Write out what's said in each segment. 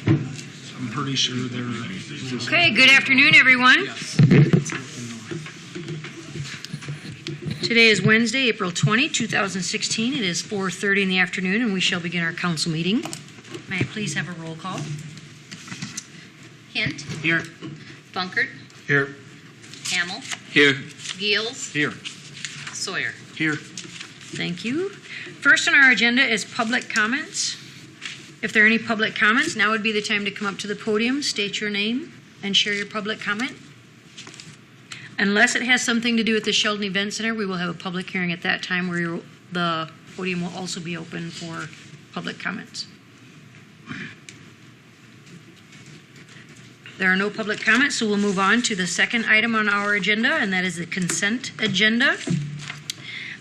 I'm pretty sure they're... Okay, good afternoon, everyone. Yes. Today is Wednesday, April 20, 2016. It is 4:30 in the afternoon, and we shall begin our council meeting. May I please have a roll call? Hint. Here. Bunkert. Here. Hamel. Here. Geels. Here. Sawyer. Here. Thank you. First on our agenda is public comments. If there are any public comments, now would be the time to come up to the podium, state your name, and share your public comment. Unless it has something to do with the Sheldon Event Center, we will have a public hearing at that time where the podium will also be open for public comments. There are no public comments, so we'll move on to the second item on our agenda, and that is the consent agenda.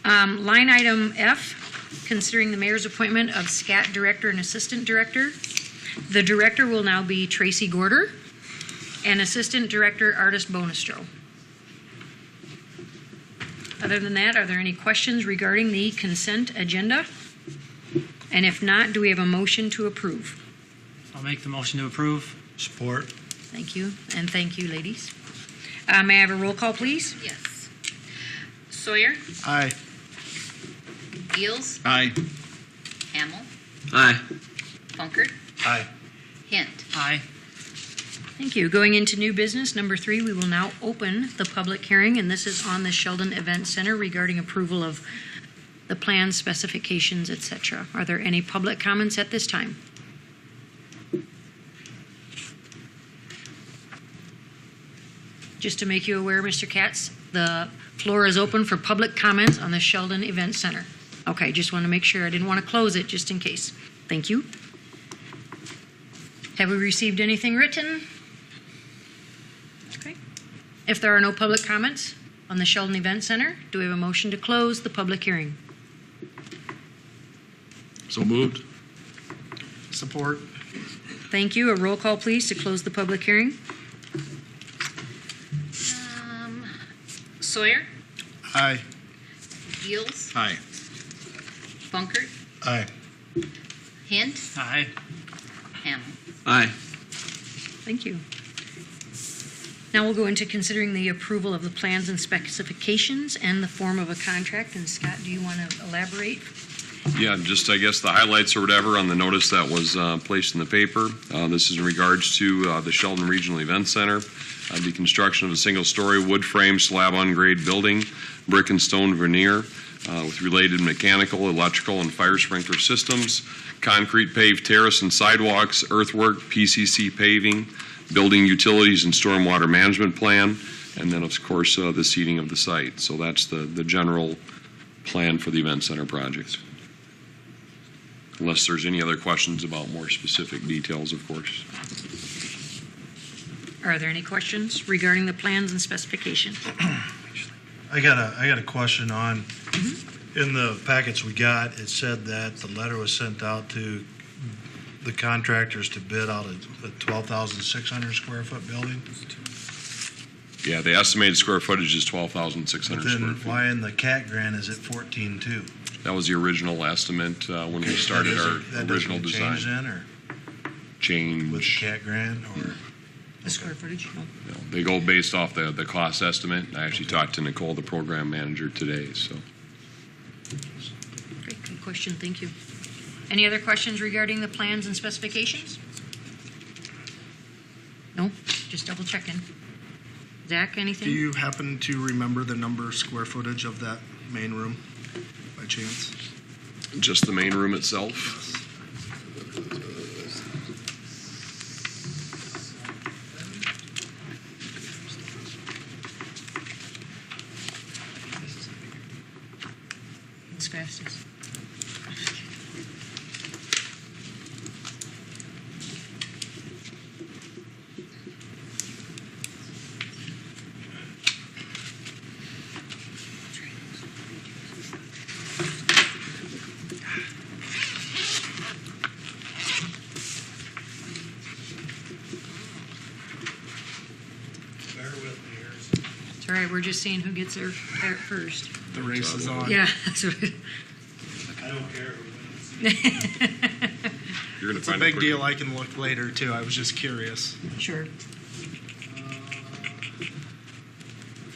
Line item F, considering the mayor's appointment of SCAT director and assistant director. The director will now be Tracy Gorder, and assistant director Artis Bonestro. Other than that, are there any questions regarding the consent agenda? And if not, do we have a motion to approve? I'll make the motion to approve. Support. Thank you, and thank you, ladies. May I have a roll call, please? Yes. Sawyer. Aye. Geels. Aye. Hamel. Aye. Bunkert. Aye. Hint. Aye. Thank you. Going into new business, number 3, we will now open the public hearing, and this is on the Sheldon Event Center regarding approval of the plans, specifications, etc. Are there any public comments at this time? Just to make you aware, Mr. Katz, the floor is open for public comments on the Sheldon Event Center. Okay, just want to make sure. I didn't want to close it just in case. Thank you. Have we received anything written? Okay. If there are no public comments on the Sheldon Event Center, do we have a motion to close the public hearing? So moved. Support. Thank you. A roll call, please, to close the public hearing. Sawyer. Aye. Geels. Aye. Bunkert. Aye. Hint. Aye. Hamel. Aye. Thank you. Now we'll go into considering the approval of the plans and specifications and the form of a contract. And Scott, do you want to elaborate? Yeah, just I guess the highlights or whatever on the notice that was placed in the paper. This is in regards to the Sheldon Regional Event Center, the construction of a single-story wood frame slab on grade building, brick and stone veneer with related mechanical, electrical, and fire sprinkler systems, concrete paved terrace and sidewalks, earthwork, PCC paving, building utilities and stormwater management plan, and then of course the seating of the site. So that's the general plan for the event center project. Unless there's any other questions about more specific details, of course. Are there any questions regarding the plans and specifications? I got a question on, in the packets we got, it said that the letter was sent out to the contractors to bid out a 12,600 square foot building. Yeah, the estimated square footage is 12,600 square Then feet. why in the CAT grant is it 14.2? That was the original estimate when we started our That original doesn't design. change then, or Change. with the CAT grant, or? The square footage? No. No, they go based off the cost estimate. I actually talked to Nicole, the program manager, today. So Great, good question. Thank you. Any other questions regarding the plans and specifications? No? Just double checking. Zach, anything? Do you happen to remember the number square footage of that main room by chance? just the main room itself. It's fastest. It's all right, we're just seeing who gets there first. The race is on. Yeah, that's right. I don't care who wins. You're going to It's a find it big quickly. deal. I can look later too. I was just curious. Sure.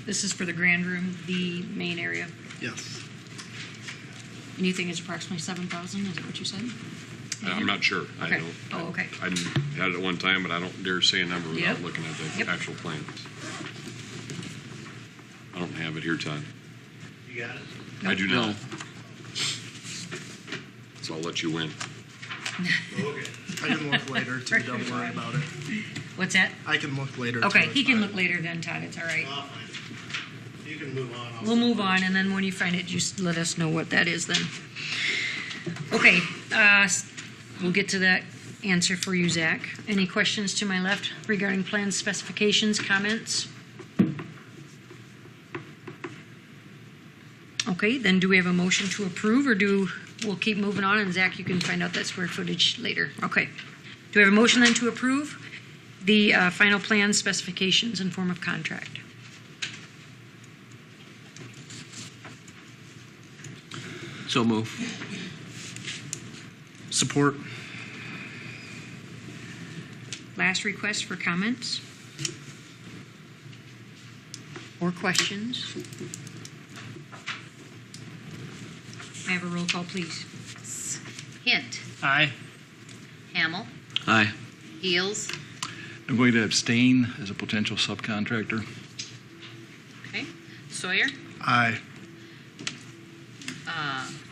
This is for the grand room, the main area. Yes. And you think it's approximately 7,000, is that what you said? I'm not sure. I Okay. don't. Oh, okay. I had it at one time, but I don't dare say a number without Yep. looking at the Yep. actual plans. I don't have it here, Todd. You got it? I do not. So I'll let you win. Okay. I can look later too. Don't worry about it. What's that? I can look later. Okay, too, he it's can fine. look later then, Todd, it's all right. I'll find it. You can move on. We'll move on, and then when you find it, just let us know what that is then. Okay, we'll get to that answer for you, Zach. Any questions to my left regarding plan specifications, comments? Okay, then do we have a motion to approve, or we'll keep moving on, and Zach, you can find out that square footage later. Okay. Do we have a motion then to approve the final plan specifications in form of contract? So move. Support. Last request for comments or questions? May I have a roll call, please? Hint. Aye. Hamel. Aye. Geels. I'm going to abstain as a potential subcontractor. Okay. Sawyer. Aye.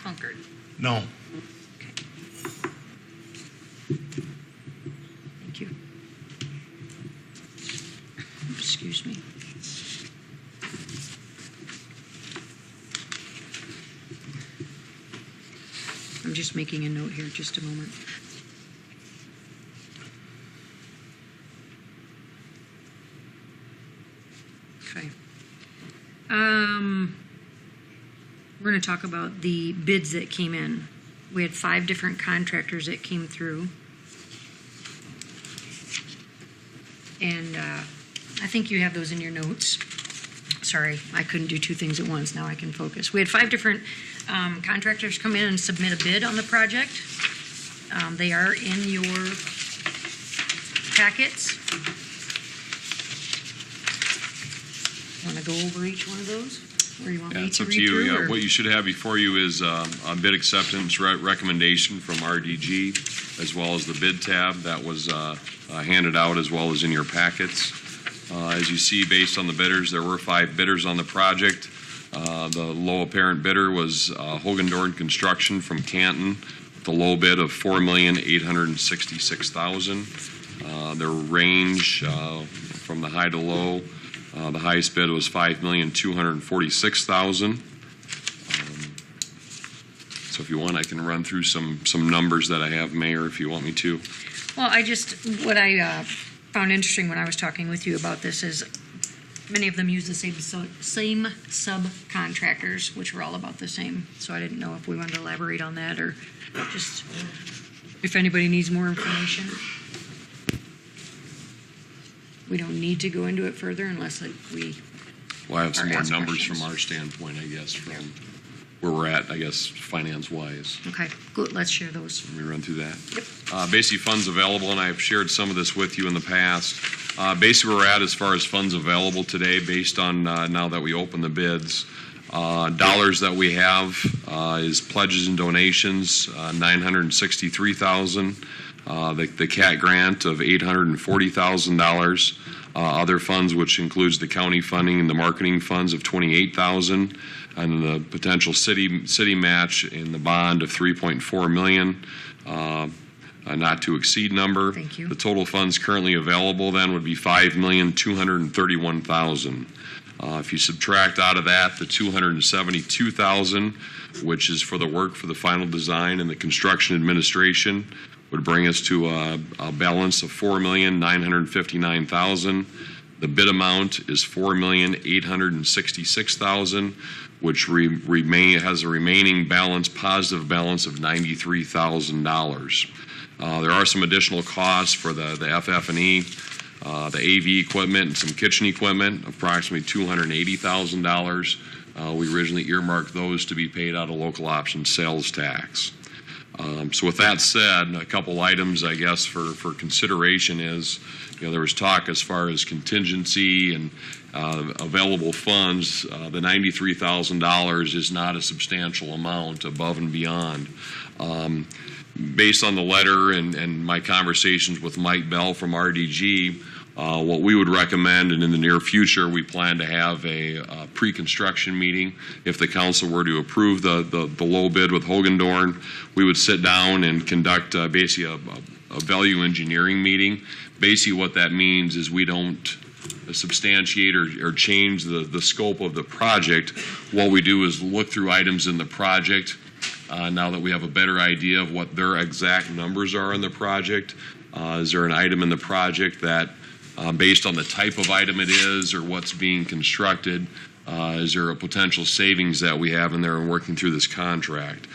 Funkert. No. Thank you. Excuse me. I'm just making a note here, just a moment. Okay. We're going to talk about the bids that came in. We had 5 different contractors that came through. And I think you have those in your notes. Sorry, I couldn't do 2 things at once. Now I can focus. We had 5 different contractors come in and submit a bid on the project. They are in your packets. Want to go over each one of those? Or you want Yeah, me it's to up read to you. through? Yeah, or- what you should have before you is a bid acceptance recommendation from RDG, as well as the bid tab that was handed out, as well as in your packets. As you see, based on the bidders, there were 5 bidders on the project. The low apparent bidder was Hogan Dorn Construction from Canton, with a low bid of $4,866,000. Their range from the high to low, the highest bid was $5,246,000. So if you want, I can run through some numbers that I have, Mayor, if you want me to. Well, what I found interesting when I was talking with you about this is many of them use the same subcontractors, which were all about the same. So I didn't know if we wanted to elaborate on that or just if anybody needs more information. We don't need to go into it further unless we. Well, I have some Or more ask numbers questions. from our standpoint, I guess, from where we're at, I guess, finance-wise. Okay, good. Let's share those. Let me run through that. Yep. Basically, funds available, and I've shared some of this with you in the past. Basically, where we're at as far as funds available today, based on now that we open the bids. Dollars that we have is pledges and donations, $963,000. The CAT grant of $840,000. Other funds, which includes the county funding and the marketing funds of $28,000, and the potential city match in the bond of $3.4 million. A not to exceed number. Thank you. The total funds currently available then would be $5,231,000. If you subtract out of that the $272,000, which is for the work for the final design and the construction administration, would bring us to a balance of $4,959,000. The bid amount is $4,866,000, which has a remaining positive balance of $93,000. There are some additional costs for the FF&E, the AV equipment, and some kitchen equipment, approximately $280,000. We originally earmarked those to be paid out of local option sales tax. So with that said, a couple items, I guess, for consideration is, there was talk as far as contingency and available funds. The $93,000 is not a substantial amount above and beyond. Based on the letter and my conversations with Mike Bell from RDG, what we would recommend, and in the near future, we plan to have a pre-construction meeting. If the council were to approve the low bid with Hogendorn, we would sit down and conduct basically a value engineering meeting. Basically what that means is we don't substantiate or change the scope of the project. What we do is look through items in the project. Now that we have a better idea of what their exact numbers are in the project, is there an item in the project that, based on the type of item it is or what's being constructed, is there a potential savings that we have in there in working through this contract?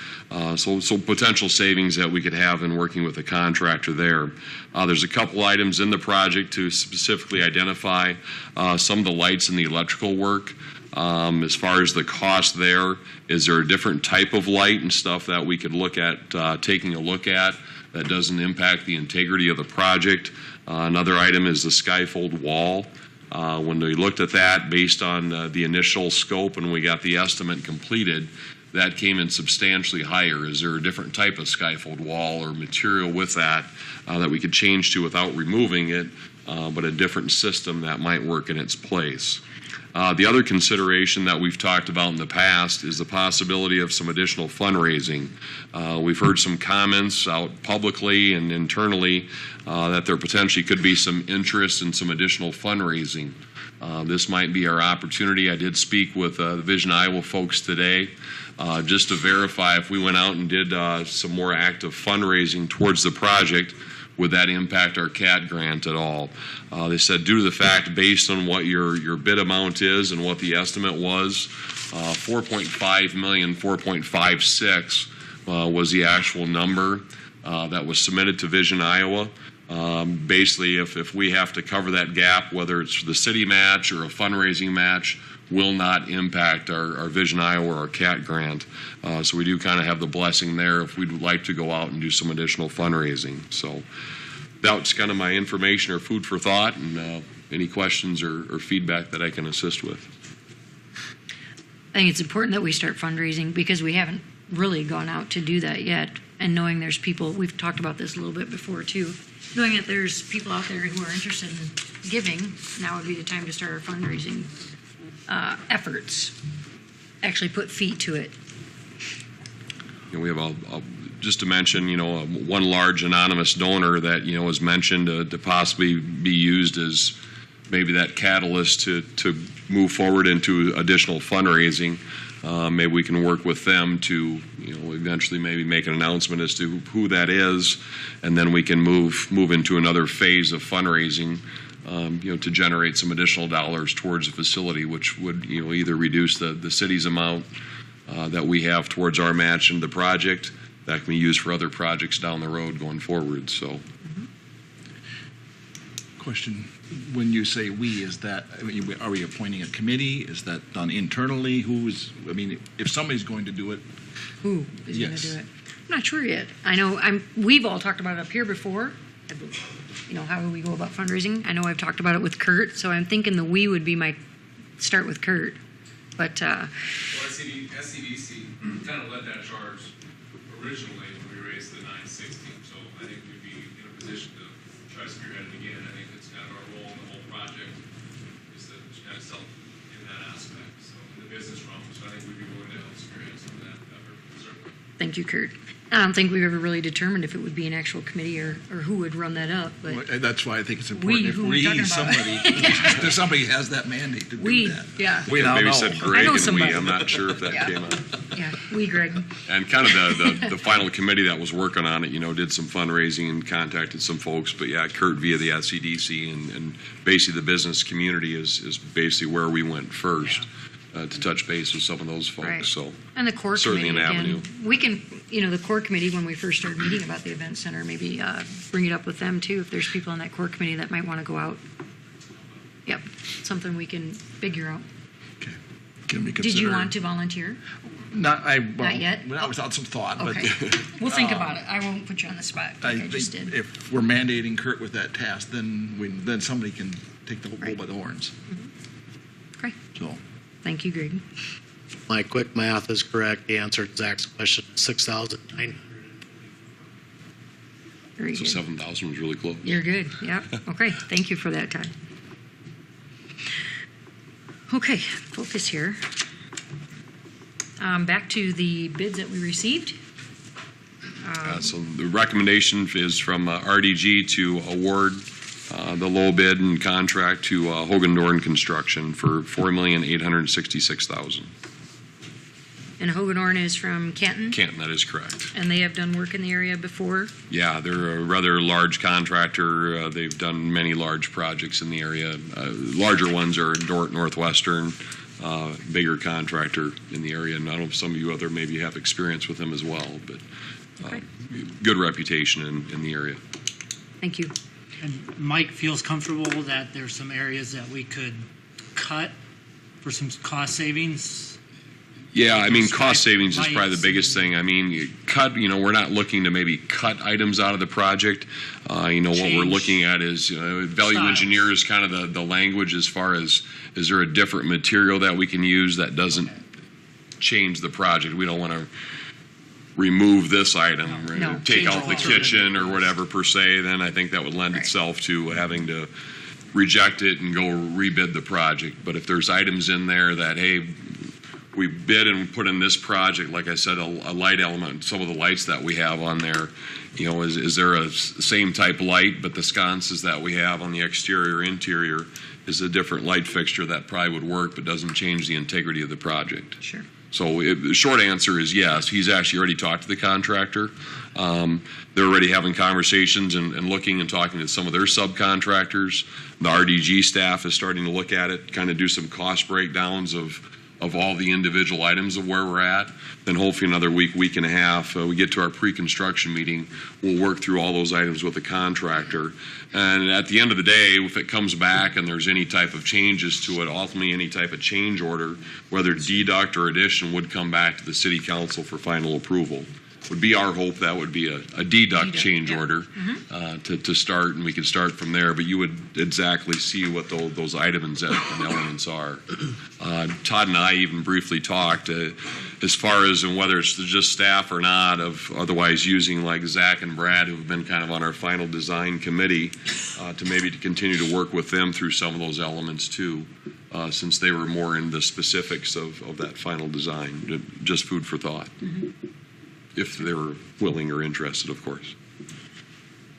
So potential savings that we could have in working with the contractor there. There's a couple items in the project to specifically identify some of the lights and the electrical work. As far as the cost there, is there a different type of light and stuff that we could look at taking a look at that doesn't impact the integrity of the project? Another item is the skyfold wall. When we looked at that based on the initial scope and we got the estimate completed, that came in substantially higher. Is there a different type of skyfold wall or material with that that we could change to without removing it, but a different system that might work in its place? The other consideration that we've talked about in the past is the possibility of some additional fundraising. We've heard some comments out publicly and internally that there potentially could be some interest in some additional fundraising. This might be our opportunity. I did speak with the Vision Iowa folks today just to verify if we went out and did some more active fundraising towards the project, would that impact our CAT grant at all? They said due to the fact, based on what your bid amount is and what the estimate was, $4.5 million, 4.56 was the actual number that was submitted to Vision Iowa. Basically, if we have to cover that gap, whether it's the city match or a fundraising match, will not impact our Vision Iowa or our CAT grant. So we do kind of have the blessing there if we'd like to go out and do some additional fundraising. So that's kind of my information or food for thought, and any questions or feedback that I can assist with. I think it's important that we start fundraising because we haven't really gone out to do that yet. And knowing there's people, we've talked about this a little bit before too, knowing that there's people out there who are interested in giving, now would be the time to start our fundraising efforts. Actually put feet to it. We have just to mention, one large anonymous donor that, was mentioned to possibly be used as maybe that catalyst to move forward into additional fundraising. Maybe we can work with them to, eventually maybe make an announcement as to who that is, and then we can move into another phase of fundraising, to generate some additional dollars towards the facility, which would, either reduce the city's amount that we have towards our match in the project that can be used for other projects down the road going forward. So, Question, when you say we, is that, are we appointing a committee? Is that done internally? If somebody's going to do it? Who is going Yes. to do it? I'm not sure yet. I know we've all talked about it up here before. How do we go about fundraising? I know I've talked about it with Kurt, so I'm thinking the we would be my start with Kurt. But SCDC kind of led that charge originally when we raised the 960. So I think we'd be in a position to try to spearhead it again. I think it's kind of our role in the whole project is to kind of help in that aspect. So in the business realm, so I think we'd be willing to help spearhead some of that effort, certainly. thank you, Kurt. I don't think we've ever really determined if it would be an actual committee or who would run that up. But Well, that's why I think it's important. If who we're talking about. somebody has that mandate to do that. yeah. We now maybe know. said I Greg know and somebody. we. I'm not sure if that Yeah. came out. Yeah, Greg. And kind of the final committee that was working on it, did some fundraising and contacted some folks. But yeah, Kurt via the SCDC and basically the business community is basically where we went first to touch base with some of those folks. Right. So And the core certainly committee, an again, avenue. we can, the core committee, when we first started meeting about the event center, maybe bring it up with them too, if there's people on that core committee that might want to go out. Yep, something we can figure out. Can we consider? Did you want to volunteer? Not, well, Not yet? Well, without some thought, Okay. but We'll think about it. I won't put you on the spot I like I just think did. if we're mandating Kurt with that task, then somebody can take the bull Right. by the horns. Okay. So, Thank you, Greg. My quick math is correct. The answer to Zach's question, 6,900. Very So good. 7,000 was really close. You're good. Yep. Okay. Thank you for that, Todd. Okay. Focus here. Back to the bids that we received. So the recommendation is from RDG to award the low bid and contract to Hogan Dorn Construction for $4,866,000. And Hoganhorn is from Canton, Canton, that is correct. and they have done work in the area before. Yeah, they're a rather large contractor. They've done many large projects in the area. Larger ones are Dort Northwestern, bigger contractor in the area. And I don't know if some of you other maybe have experience with them as well, but Okay. good reputation in the area. Thank you. And Mike feels comfortable that there's some areas that we could cut for some cost savings. Yeah, I mean, Those cost savings is probably lights. the biggest thing. I mean, we're not looking to maybe cut items out of the project. What we're Change. looking at is, value Styles. engineer is kind of the language as far as, is there a different material that we can use that doesn't change the project? We don't want to remove this item, or No, take change out the all. kitchen or whatever per se, then I think that would lend Right. itself to having to reject it and go rebid the project. But if there's items in there that, hey, we bid and put in this project, like I said, a light element, some of the lights that we have on there, is there a same type light, but the sconces that we have on the exterior, interior is a different light fixture that probably would work, but doesn't change the integrity of the project. Sure. So the short answer is yes. He's actually already talked to the contractor. They're already having conversations and looking and talking to some of their subcontractors. The RDG staff is starting to look at it, kind of do some cost breakdowns of all the individual items of where we're at. Then hopefully another week and a half, we get to our pre-construction meeting. We'll work through all those items with the contractor. And at the end of the day, if it comes back and there's any type of changes to it, ultimately any type of change order, whether deduct or addition, would come back to the city council for final approval. Would be our hope that would be a deduct change yeah. order to start, and we can start from there. But you would exactly see what those items and elements are. Todd and I even briefly talked as far as and whether it's just staff or not, of otherwise using like Zach and Brad, who have been kind of on our final design committee, to continue to work with them through some of those elements too, since they were more in the specifics of that final design. Just food for thought. If they're willing or interested, of course.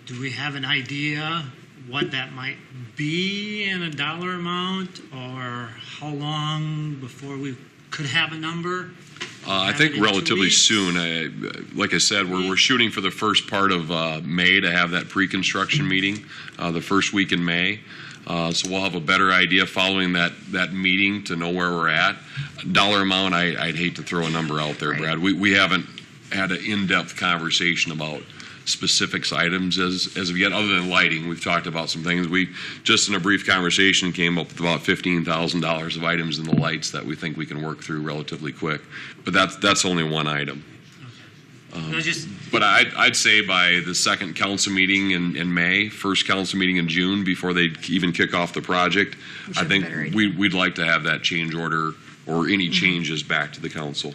Do we have an idea what that might be in a dollar amount, or how long before we could have a number? I think Have it in 2 relatively weeks? soon. Like I said, we're shooting for the first part of May to have that pre-construction meeting, the first week in May. So we'll have a better idea following that meeting to know where we're at. Dollar amount, I'd hate to throw a number out there, Right. Brad. We haven't had an in-depth conversation about specifics items as of yet, other than lighting. We've talked about some things. We just in a brief conversation came up with about $15,000 of items in the lights that we think we can work through relatively quick. But that's only one item. I just, But I'd say by the second council meeting in May, first council meeting in June, before they even kick off the project, We should I have a think better idea. we'd like to have that change order or any changes back to the council.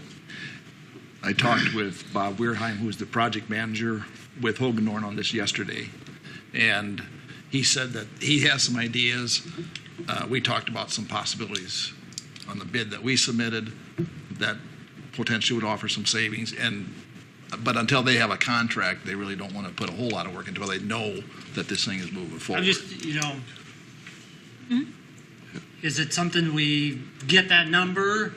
I talked with Bob Weirheim, who's the project manager with Hogan Norn on this yesterday, and he said that he has some ideas. We talked about some possibilities on the bid that we submitted that potentially would offer some savings, but until they have a contract, they really don't want to put a whole lot of work until they know that this thing is moving forward. I'm just, is it something we get that number?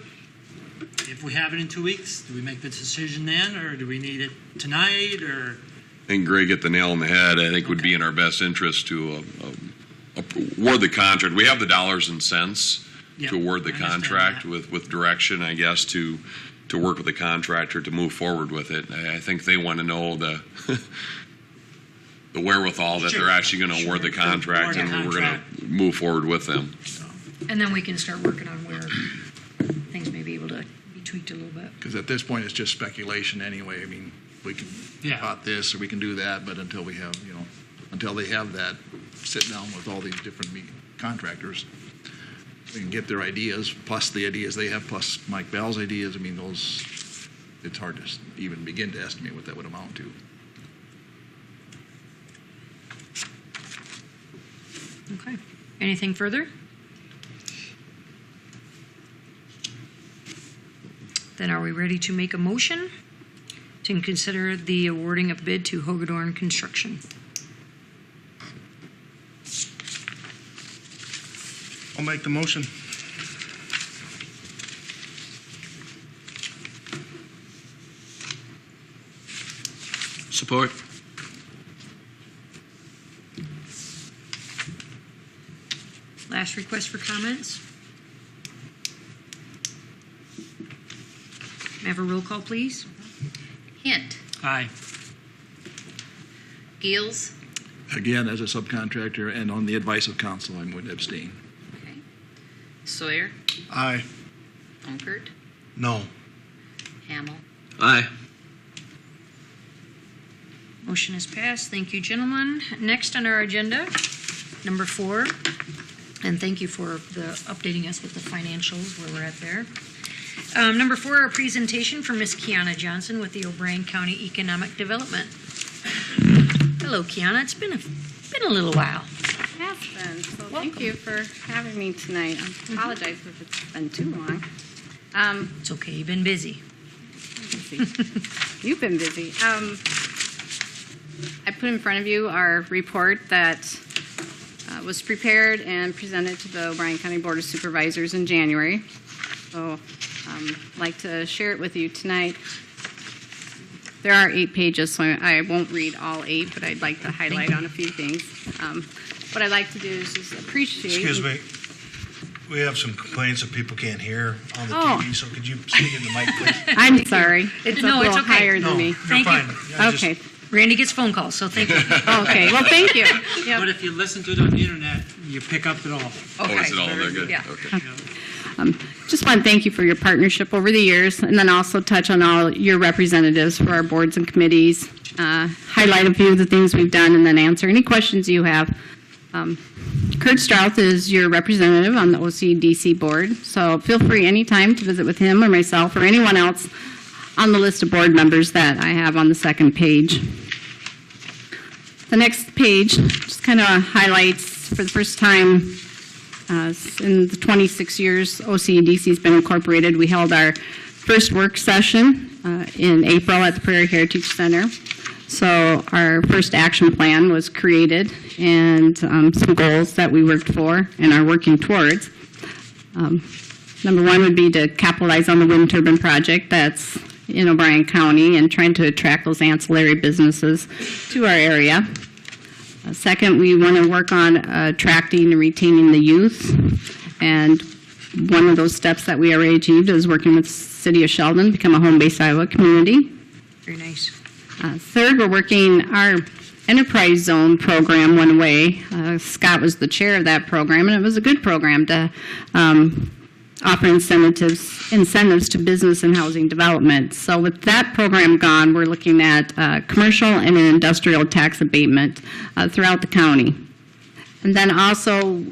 If we have it in 2 weeks, do we make the decision then, or do we need it tonight, or? I think Greg hit the nail on the head. I think would be in our best interest to award the contract. We have the dollars and cents Yep, to award the I understand contract that. with direction, I guess, to work with the contractor to move forward with it. I think they want to know the wherewithal that Sure. they're actually going to award the Sure. contract, Award the and we're going contract. to move forward with them. And then we can start working on where things may Because at this point, it's just speculation anyway. I mean, we can Yeah. about this or we can do that, but until we have, until they have that sit down with all these different contractors, we can get their ideas, plus the ideas they have, plus Mike Bell's ideas. I mean, it's hard to even begin to estimate what that would amount to. Okay. Anything further? Then are we ready to make a motion to consider the awarding of bid to Hagedorn Construction? I'll make the motion. Support. Last request for comments? May I have a roll call, please? Hint. Aye. Geels. Again, as a subcontractor and on the advice of council, I'm going to abstain. Okay. Sawyer. Aye. Funkert. No. Hamel. Aye. Motion is passed. Thank you, gentlemen. Next on our agenda, number 4, and thank you for updating us with the financials where we're at there. Number 4, a presentation from Ms. Kiana Johnson with the O'Brien County Economic Development. Hello, Kiana. It's been a little while. Has been. So thank you for having me tonight. I apologize if it's been too long. It's okay. You've been busy. You've been busy. I put in front of you our report that was prepared and presented to the O'Brien County Board of Supervisors in January. So I'd like to share it with you tonight. There are 8 pages, so I won't read all 8, but I'd like to highlight on a few things. What I'd like to do is just appreciate... Excuse me. We have some complaints that people can't hear on the Oh. TV, so could you speak in the mic, please? I'm sorry. It's No, a it's little okay. higher No, than me. you're Thank you. fine. I just- Okay. Randy gets phone calls, so thank you. Okay. Well, thank you. Yep. But if you listen to it on the internet, you pick up it all. Okay. Oh, is it all there? Good. Yeah. Okay. Just want to thank you for your partnership over the years, and then also touch on all your representatives for our boards and committees, highlight a few of the things we've done, and then answer any questions you have. Kurt Strouth is your representative on the OCDC board, so feel free anytime to visit with him or myself or anyone else on the list of board members that I have on the second page. The next page just kind of highlights, for the first time in the 26 years OCDC has been incorporated, we held our first work session in April at the Prairie Heritage Center. So our first action plan was created and some goals that we worked for and are working towards. Number 1 would be to capitalize on the wind turbine project that's in O'Brien County and trying to attract those ancillary businesses to our area. Second, we want to work on attracting and retaining the youth. And one of those steps that we already achieved is working with the City of Sheldon, become a home-based Iowa community. Very nice. Third, we're working our Enterprise Zone program went away. Scott was the chair of that program, and it was a good program to offer incentives to business and housing development. So with that program gone, we're looking at commercial and industrial tax abatement throughout the county. And then also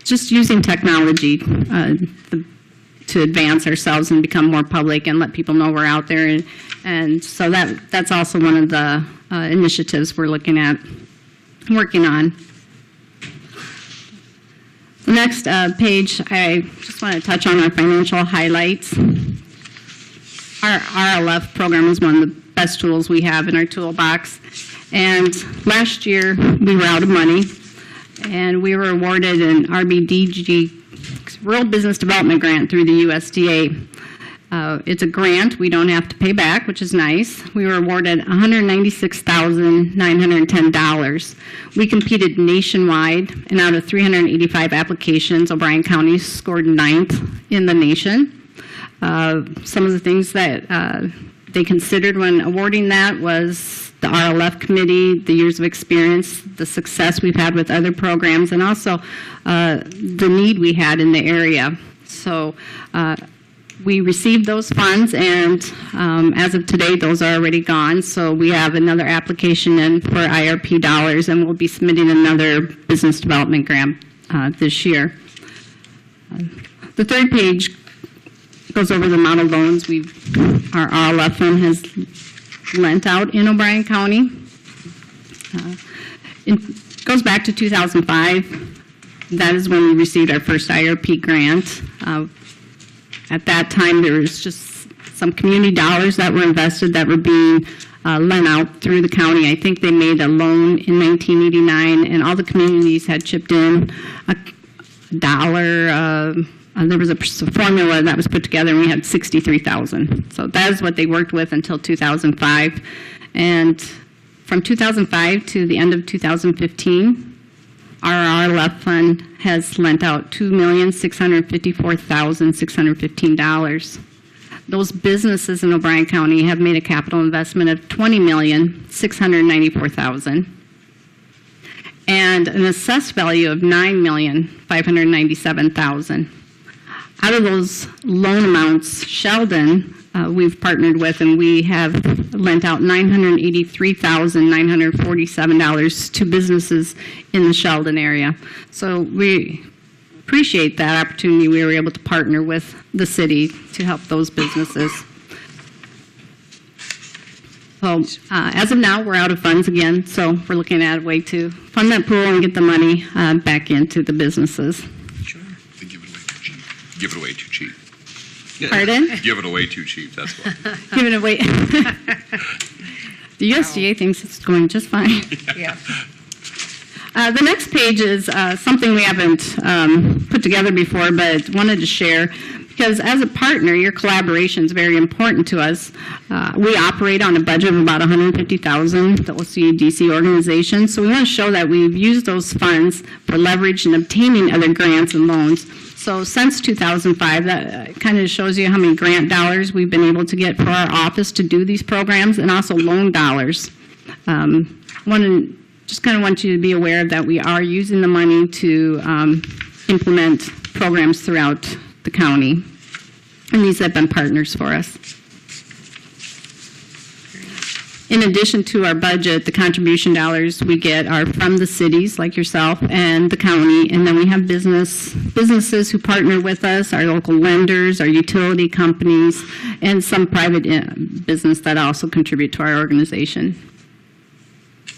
just using technology to advance ourselves and become more public and let people know we're out there. And so that's also one of the initiatives we're looking at working on. The next page, I just want to touch on our financial highlights. Our RLF program is one of the best tools we have in our toolbox. And last year, we were out of money, and we were awarded an RBDG Rural Business Development Grant through the USDA. It's a grant we don't have to pay back, which is nice. We were awarded $196,910. We competed nationwide, and out of 385 applications, O'Brien County scored 9th in the nation. Some of the things that they considered when awarding that was the RLF committee, the years of experience, the success we've had with other programs, and also the need we had in the area. So we received those funds, and as of today, those are already gone. So we have another application in for IRP dollars, and we'll be submitting another business development grant this year. The third page goes over the amount of loans our RLF fund has lent out in O'Brien County. It goes back to 2005. That is when we received our first IRP grant. At that time, there was just some community dollars that were invested that were being lent out through the county. I think they made a loan in 1989, and all the communities had chipped in a dollar. There was a formula that was put together, and we had $63,000. So that is what they worked with until 2005. And from 2005 to the end of 2015, our RLF fund has lent out $2,654,615. Those businesses in O'Brien County have made a capital investment of $20,694,000 and an assessed value of $9,597,000. Out of those loan amounts, Sheldon, we've partnered with, and we have lent out $983,947 to businesses in the Sheldon area. So we appreciate that opportunity. We were able to partner with the city to help those businesses. So as of now, we're out of funds again, so we're looking at a way to fund that pool and get the money back into the businesses. Give it away too cheap. Pardon? Give it away too cheap, that's what. Giving away. The USDA thinks it's going just fine. Yeah. The next page is something we haven't put together before, but wanted to share, because as a partner, your collaboration is very important to us. We operate on a budget of about $150,000, the OCDC organization, so we want to show that we've used those funds for leverage and obtaining other grants and loans. So since 2005, that kind of shows you how many grant dollars we've been able to get for our office to do these programs, and also loan dollars. Just kind of want you to be aware that we are using the money to implement programs throughout the county, and these have been partners for us. In addition to our budget, the contribution dollars we get are from the cities like yourself and the county, and then we have businesses who partner with us, our local lenders, our utility companies, and some private business that also contribute to our organization. A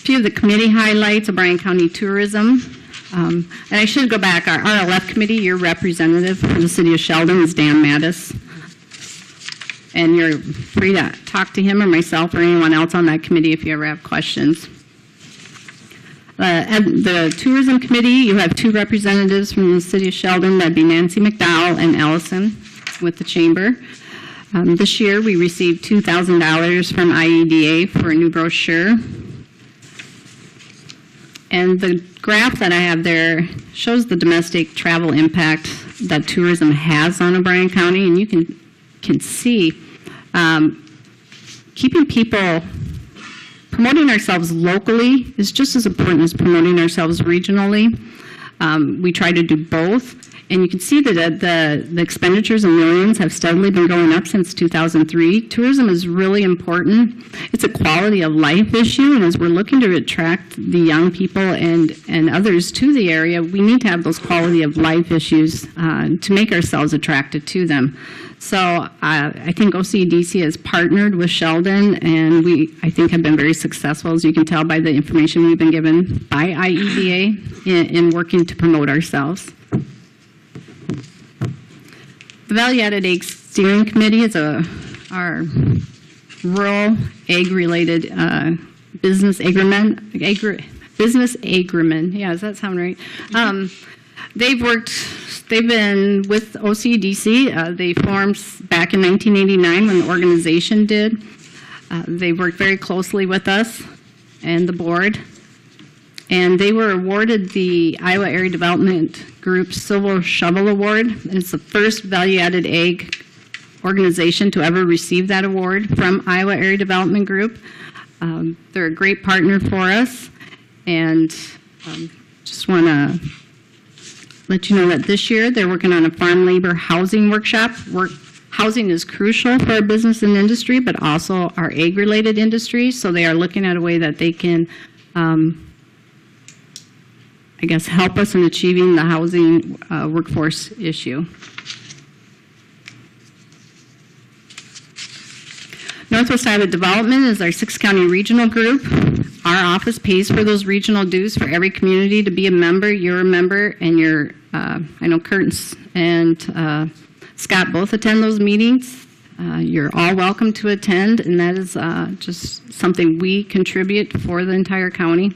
few of the committee highlights: O'Brien County Tourism. And I should go back, our RLF committee, your representative for the city of Sheldon is Dan Mattis. And you're free to talk to him or myself or anyone else on that committee if you ever have questions. At the Tourism Committee, you have two representatives from the city of Sheldon. That'd be Nancy McDowell and Allison with the Chamber. This year, we received $2,000 from IEDA for a new brochure. And the graph that I have there shows the domestic travel impact that tourism has on O'Brien County, and you can see keeping people, promoting ourselves locally is just as important as promoting ourselves regionally. We try to do both, and you can see that the expenditures in millions have steadily been going up since 2003. Tourism is really important. It's a quality of life issue, and as we're looking to attract the young people and others to the area, we need to have those quality of life issues to make ourselves attractive to them. So I think OCDC has partnered with Sheldon, and I think have been very successful, as you can tell by the information we've been given by IEDA in working to promote ourselves. The Value Added Ag Steering Committee is our rural ag-related business agreement. Yeah, does that sound right? They've been with OCDC. They formed back in 1989 when the organization did. They worked very closely with us and the board. And they were awarded the Iowa Area Development Group Silver Shovel Award. And it's the first value-added ag organization to ever receive that award from Iowa Area Development Group. They're a great partner for us. And just want to let you know that this year they're working on a farm labor housing workshop. Housing is crucial for our business and industry, but also our ag-related industry. So they are looking at a way that they can, help us in achieving the housing workforce issue. Northwest Iowa Development is our 6-county regional group. Our office pays for those regional dues for every community to be a member. You're a member, and I know Kurt and Scott both attend those meetings. You're all welcome to attend, and that is just something we contribute for the entire county.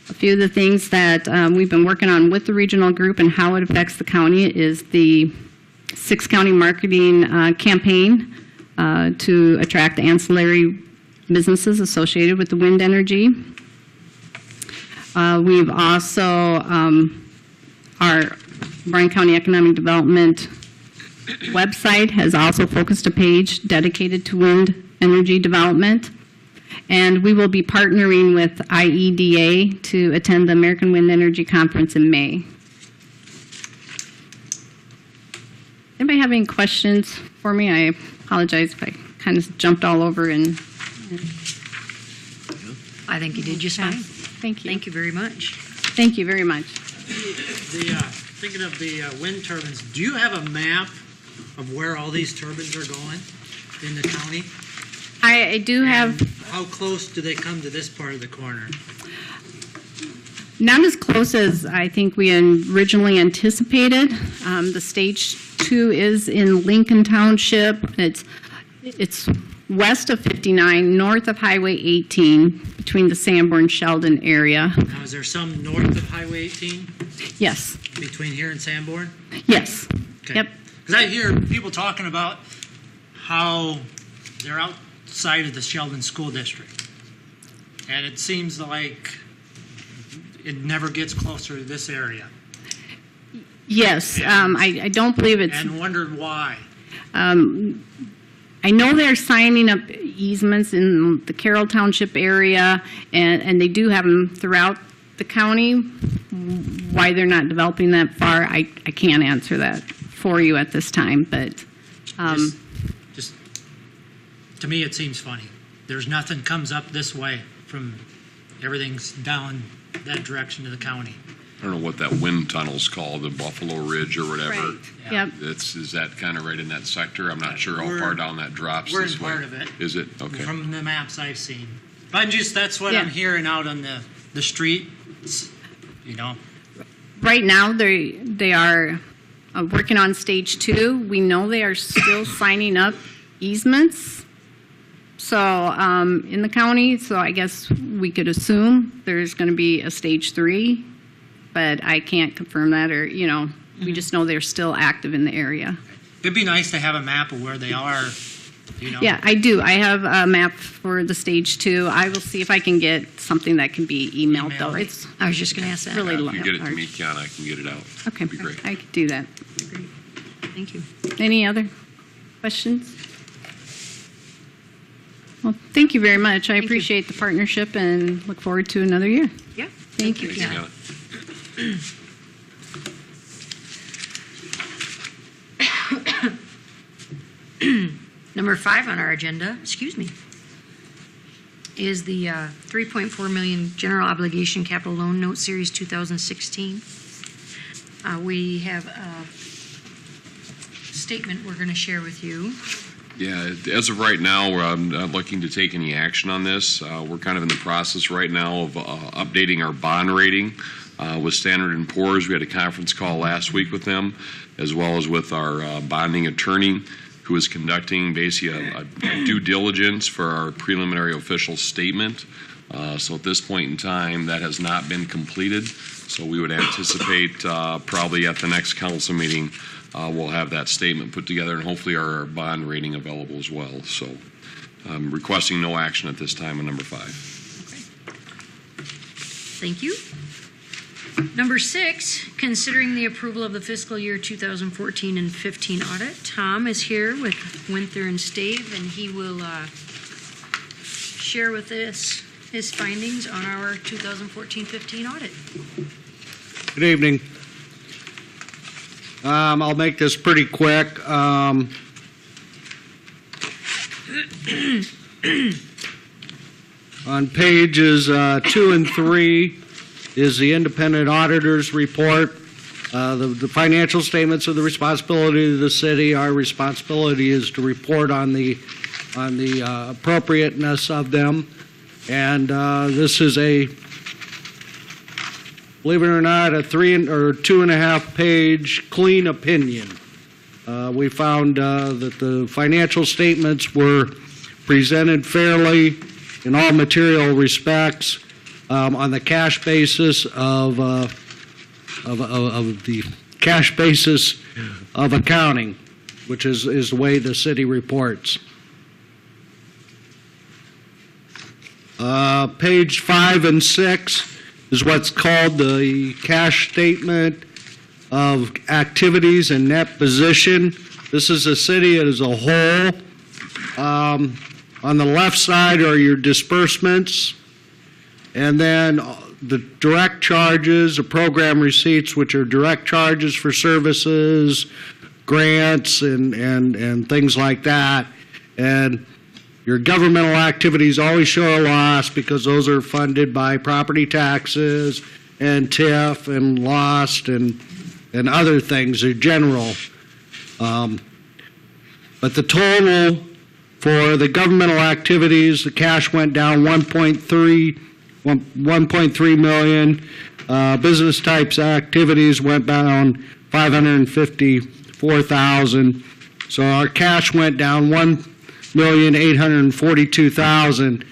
A few of the things that we've been working on with the regional group and how it affects the county is the 6-county marketing campaign to attract ancillary businesses associated with the wind energy. We've also, our Bryan County Economic Development website has also focused a page dedicated to wind energy development. And we will be partnering with IEDA to attend the American Wind Energy Conference in May. Anybody have any questions for me? I apologize if I kind of jumped all over and. I think you did just fine. Thank you. Thank you very much. Thank you very much. Thinking of the wind turbines, do you have a map of where all these turbines are going in the county? I do have. How close do they come to this part of the corner? Not as close as I think we originally anticipated. The stage 2 is in Lincoln Township. It's west of 59, north of Highway 18, between the Sanborn-Sheldon area. Now, is there some north of Highway 18? Yes. Between here and Sanborn? Yes. Okay. Yep. Because I hear people talking about how they're outside of the Sheldon School District. And it seems like it never gets closer to this area. Yes. I don't believe it's. And wondered why. I know they're signing up easements in the Carroll Township area, and they do have them throughout the county. Why they're not developing that far, I can't answer that for you at this time. But just to me, it seems funny. There's nothing comes up this way from everything's down that direction to the county. I don't know what that wind tunnel's called, the Buffalo Ridge or whatever. Right. Yeah. Yep. Is that kind of right in that sector? I'm not sure how far down that drops We're this in way. part of it. Is it? Okay. From the maps I've seen. But that's what Yeah. I'm hearing out on the street. right now, they are working on stage 2. We know they are still signing up easements. So in the county, so I guess we could assume there's going to be a stage 3, but I can't confirm that, or we just know they're still active in the area. It'd be nice to have a map of where they are. Yeah, I do. I have a map for the stage 2. I will see if I can get something that can be emailed, though. It's I was just going to ask that. really If large. you get it to me, Kiana, I can get it out. Okay, That'd be great. I could do that. Thank you. Any other questions? Well, thank you very much. I you. appreciate the partnership and look forward to another year. Yeah. Thank you. Thanks, Yeah. Kiana. Number 5 on our agenda, is the $3.4 million general obligation capital loan note series 2016. We have a statement we're going to share with you. Yeah, as of right now, we're not looking to take any action on this. We're kind of in the process right now of updating our bond rating with Standard & Poor's. We had a conference call last week with them, as well as with our bonding attorney, who is conducting basically a due diligence for our preliminary official statement. So at this point in time, that has not been completed. So we would anticipate probably at the next council meeting, we'll have that statement put together and hopefully our bond rating available as well. So I'm requesting no action at this time on number 5. Thank you. Number 6, considering the approval of the fiscal year 2014 and 15 audit. Tom is here with Winther and Stave, and he will share with us his findings on our 2014-15 audit. Good evening. I'll make this pretty quick. On pages 2 and 3 is the independent auditor's report. The financial statements are the responsibility of the city. Our responsibility is to report on the appropriateness of them. And this is believe it or not, a 2.5 page clean opinion. We found that the financial statements were presented fairly in all material respects on the cash basis of the cash basis of accounting, which is the way the city reports. Page 5 and 6 is what's called the cash statement of activities and net position. This is the city as a whole. On the left side are your disbursements, and then the direct charges, the program receipts, which are direct charges for services, grants, and things like that. And your governmental activities always show a loss because those are funded by property taxes and TIF and LOST and other things, are general. But the total for the governmental activities, the cash went down 1.3 million. Business types activities went down 554,000. So our cash went down 1,842,000.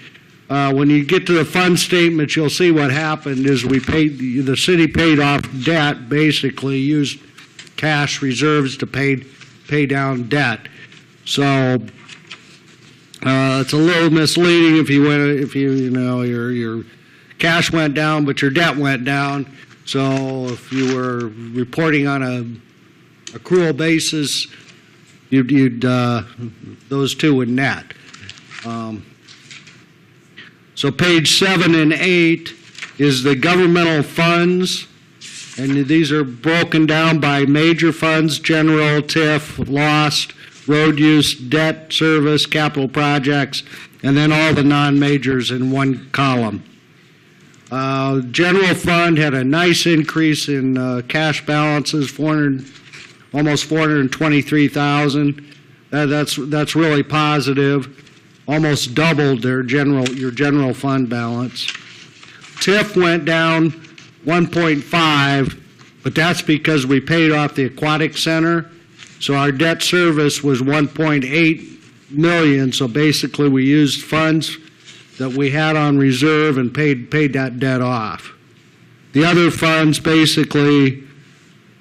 When you get to the fund statements, you'll see what happened is the city paid off debt, basically used cash reserves to pay down debt. So it's a little misleading if your cash went down but your debt went down. So if you were reporting on a accrual basis, you'd those two would net. So page 7 and 8 is the governmental funds, and these are broken down by major funds: general, TIF, LOST, road use, debt service, capital projects, and then all the non-majors in one column. General fund had a nice increase in cash balances, almost 423,000. That's really positive. Almost doubled your general fund balance. TIF went down 1.5, but that's because we paid off the aquatic center. So our debt service was 1.8 million. So basically, we used funds that we had on reserve and paid that debt off. The other funds basically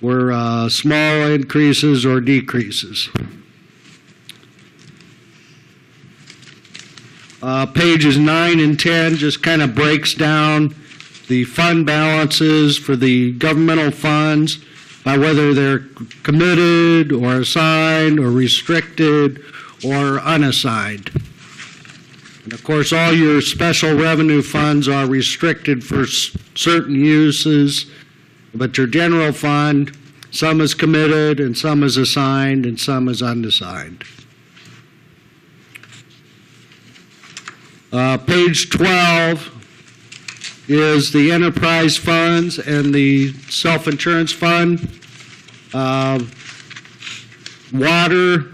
were small increases or decreases. Pages 9 and 10 just kind of breaks down the fund balances for the governmental funds by whether they're committed or assigned or restricted or unassigned. And of course, all your special revenue funds are restricted for certain uses, but your general fund, some is committed and some is assigned and some is unassigned. Page 12 is the enterprise funds and the self-insurance fund. Water,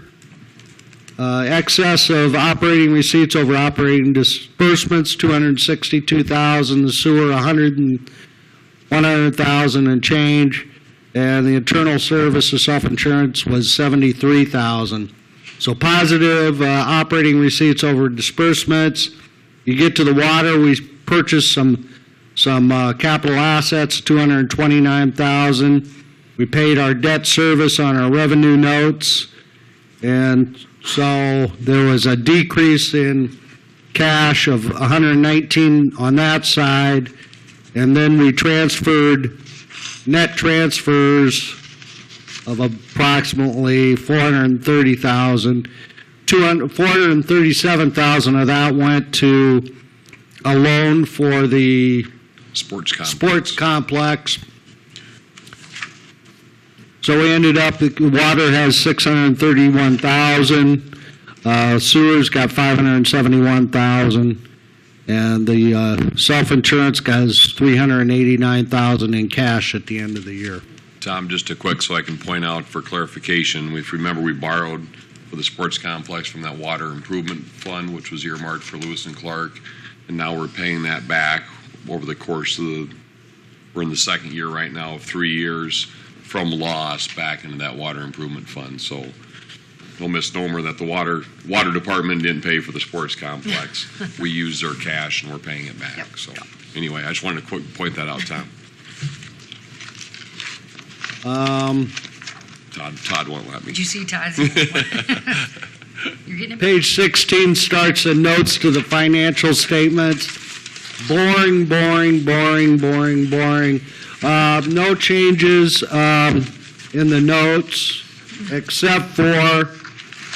excess of operating receipts over operating disbursements, 262,000. The sewer, 100,000 and change. And the internal service of self-insurance was 73,000. So positive operating receipts over disbursements. You get to the water, we purchased some capital assets, 229,000. We paid our debt service on our revenue notes, and so there was a decrease in cash of 119 on that side, and then we transferred net transfers of approximately 430,000. 437,000 of that went to a loan for the Sports complex. sports complex. So we ended up, water has 631,000, sewer's got 571,000, and the self-insurance has 389,000 in cash at the end of the year. Tom, just a quick, so I can point out for clarification, if you remember, we borrowed for the sports complex from that water improvement fund, which was earmarked for Lewis and Clark, and now we're paying that back over the course of we're in the second year right now of 3 years from loss back into that water improvement fund. So no misnomer that the water department didn't pay for the sports complex. We used their cash and we're paying it back. Yep. So anyway, I just wanted to point that out, Tom. Todd won't let me. Did you see Todd's? You're getting it. Page 16 starts the notes to the financial statements. Boring, boring, boring, boring, boring. No changes in the notes except for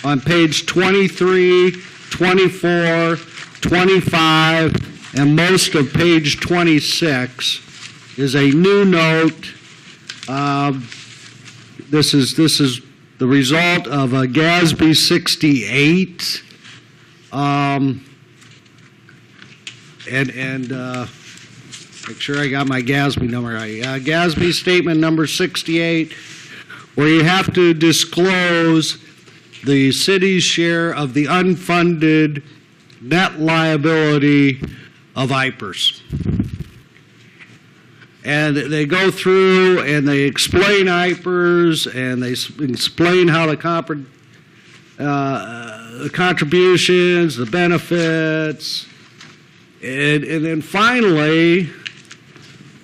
on page 23, 24, 25, and most of page 26 is a new note. This is the result of a GASB 68. Make sure I got my GASB number right. GASB statement number 68, where you have to disclose the city's share of the unfunded net liability of IPERS. And they go through and they explain IPERS and they explain how the contributions, the benefits, and then finally,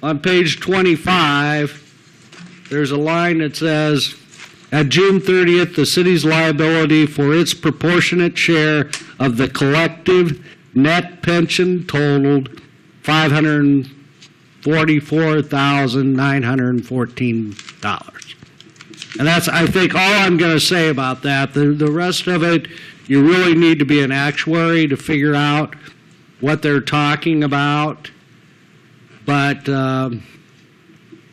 on page 25, there's a line that says, at June 30th, the city's liability for its proportionate share of the collective net pension totaled $544,914. And that's, I think, all I'm going to say about that. The rest of it, you really need to be an actuary to figure out what they're talking about. But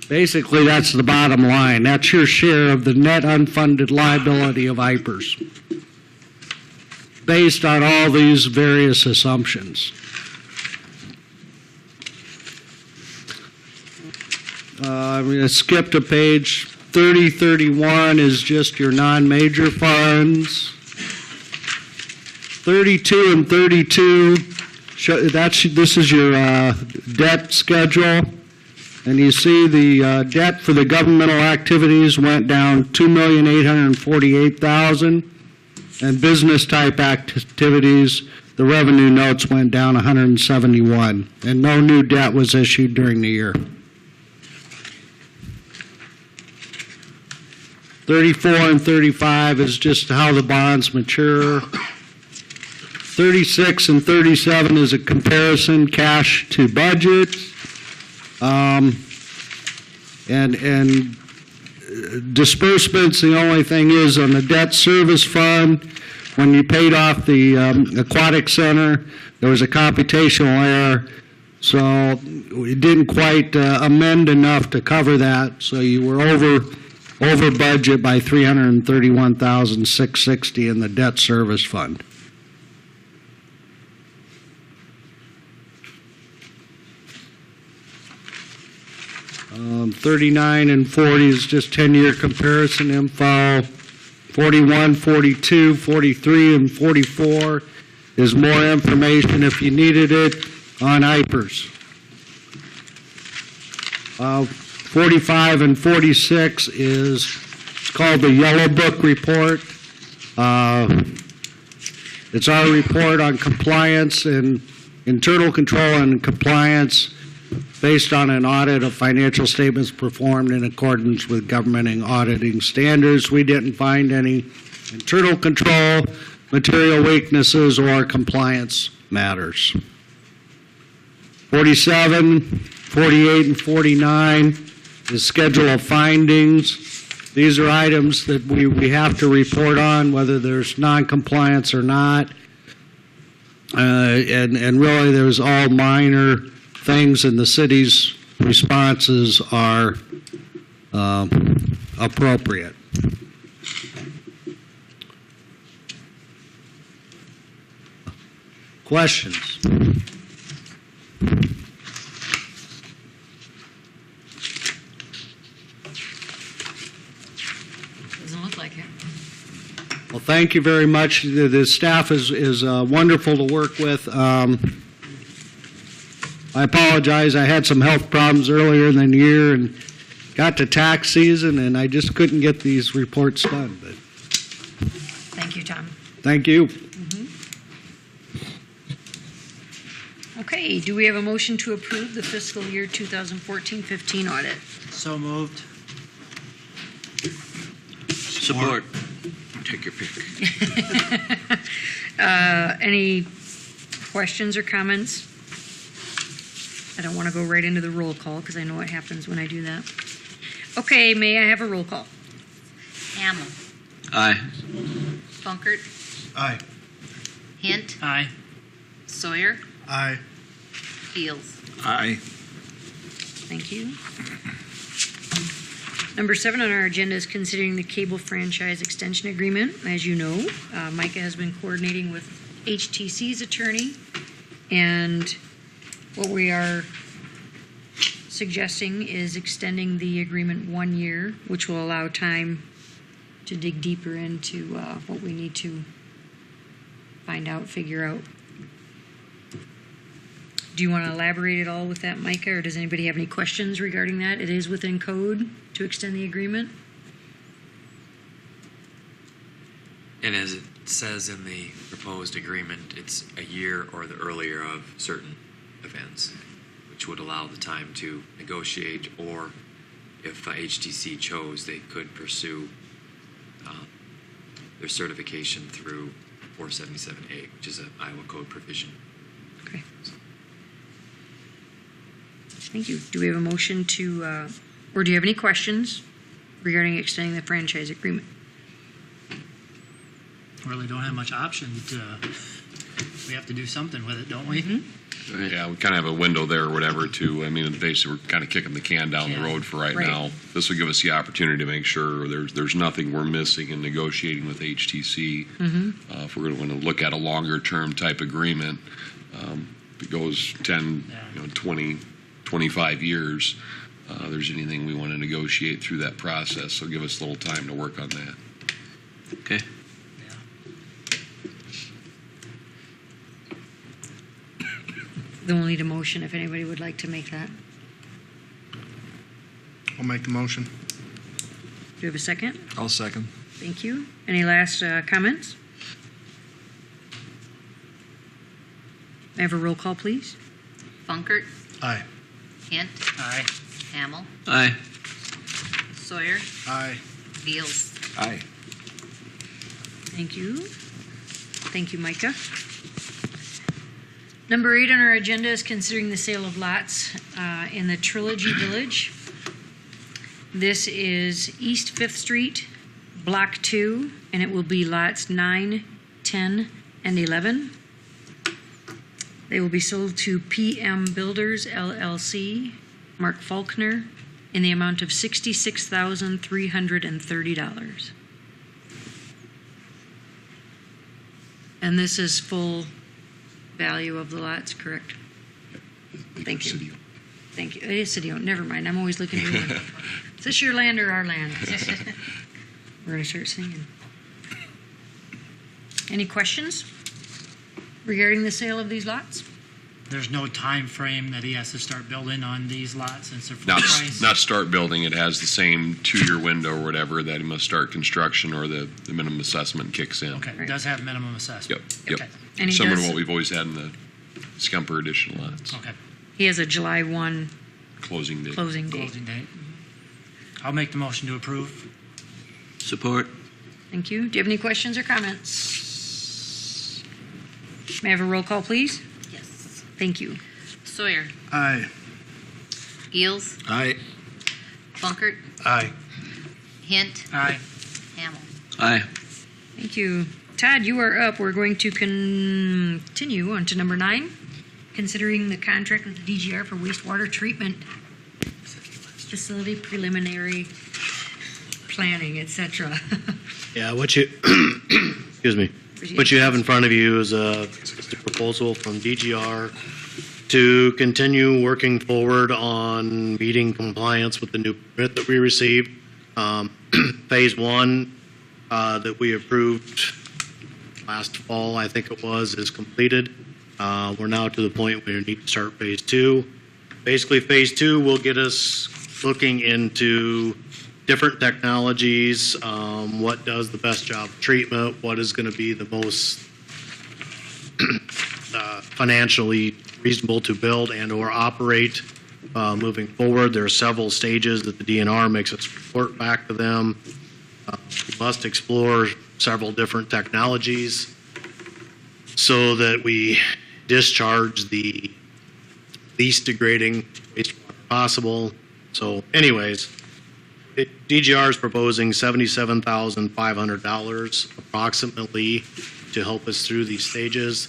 basically, that's the bottom line. That's your share of the net unfunded liability of IPERS, based on all these various assumptions. I'm going to skip to page 30, 31 is just your non-major funds. 32 and 32, this is your debt schedule. And you see the debt for the governmental activities went down $2,848,000, and business type activities, the revenue notes went down $171,000, and no new debt was issued during the year. 34 and 35 is just how the bonds mature. 36 and 37 is a comparison, cash to budget. And disbursements, the only thing is on the debt service fund, when you paid off the aquatic center, there was a computational error, so we didn't quite amend enough to cover that, so you were over budget by $331,660 in the debt service fund. Um, 39 and 40 is just 10-year comparison info. 41, 42, 43, and 44 is more information if you needed it on IPERS. 45 and 46 is called the Yellow Book Report. It's our report on compliance and internal control and compliance based on an audit of financial statements performed in accordance with government and auditing standards. We didn't find any internal control, material weaknesses, or compliance matters. 47, 48, and 49 is schedule of findings. These are items that we have to report on, whether there's non-compliance or not. And really, there's all minor things, and the city's responses are appropriate. Questions? Doesn't look like it. Well, thank you very much. The staff is wonderful to work with. I apologize. I had some health problems earlier in the year and got to tax season, and I just couldn't get these reports done. But Thank you, Tom. thank you. Okay, do we have a motion to approve the fiscal year 2014-15 audit? So moved. Support. Take your pick. Any questions or comments? I don't want to go right into the roll call because I know what happens when I do that. Okay, may I have a roll call? Hamel. Aye. Funkert. Aye. Hint. Aye. Sawyer. Aye. Fields. Aye. Thank you. Number 7 on our agenda is considering the cable franchise extension agreement. As you know, Micah has been coordinating with HTC's attorney, and what we are suggesting is extending the agreement 1 year, which will allow time to dig deeper into what we need to find out, figure out. Do you want to elaborate at all with that, Micah, or does anybody have any questions regarding that? It is within code to extend the agreement. And as it says in the proposed agreement, it's a year or the earlier of certain events, which would allow the time to negotiate, or if HTC chose, they could pursue their certification through 477A, which is an Iowa code provision. Okay. Thank you. Do we have a motion to, or do you have any questions regarding extending the franchise agreement? Really don't have much option we have to do something with it, don't we? Mm-hmm. Yeah, we kind of have a window there or whatever to, I mean, basically, we're kind of kicking the can down the Yeah. road for right Right. now. This will give us the opportunity to make sure there's nothing we're missing in negotiating with HTC. If we're going to look at a longer-term type agreement, if it goes 10, 20, 25 years, there's anything we want to negotiate through that process, so give us a little time to work on that. Okay. Then we'll need a motion if anybody would like to make that. I'll make the motion. Do you have a second? I'll second. Thank you. Any last comments? May I have a roll call, please? Funkert. Aye. Hint. Aye. Hamel. Aye. Sawyer. Aye. Fields. Aye. Thank you. Thank you, Micah. Number 8 on our agenda is considering the sale of lots in the Trilogy Village. This is East 5th Street, Block 2, and it will be lots 9, 10, and 11. They will be sold to PM Builders, LLC, Mark Faulkner, in the amount of $66,330. And this is full value of the lots, correct? Thank you. Thank you. It is city-owned. Never mind. I'm always looking at you. Is this your land or our land? We're going to start singing. Any questions regarding the sale of these lots? There's no time frame that he has to start building on these lots since they're full Not, price? not start building, it has the same 2-year window or whatever that he must start construction or the minimum assessment kicks in. Okay, it does have minimum assessment? Yep. Okay. And he Similar does- to what we've always had in the Scumper additional lots. Okay, He has a July 1 Closing date. closing date. closing date. I'll make the motion to approve. Support. Thank you. Do you have any questions or comments? May I have a roll call, please? Yes. Thank you. Sawyer. Aye. Fields. Aye. Funkert. Aye. Hint. Aye. Hamel. Aye. Thank you. Todd, you are up. We're going to continue on to number 9, considering the contract with the DGR for wastewater treatment facility preliminary planning, et cetera. Yeah, what you, excuse me, what you have in front of you is a proposal from DGR to continue working forward on meeting compliance with the new permit that we received. Phase 1 that we approved last fall, I think it was, is completed. We're now to the point where we need to start Phase 2. Basically, Phase 2 will get us looking into different technologies, what does the best job of treatment, what is going to be the most financially reasonable to build and or operate moving forward. There are several stages that the DNR makes its report back to them. We must explore several different technologies so that we discharge the least degrading wastewater possible. So anyways, DGR is proposing $77,500 approximately to help us through these stages.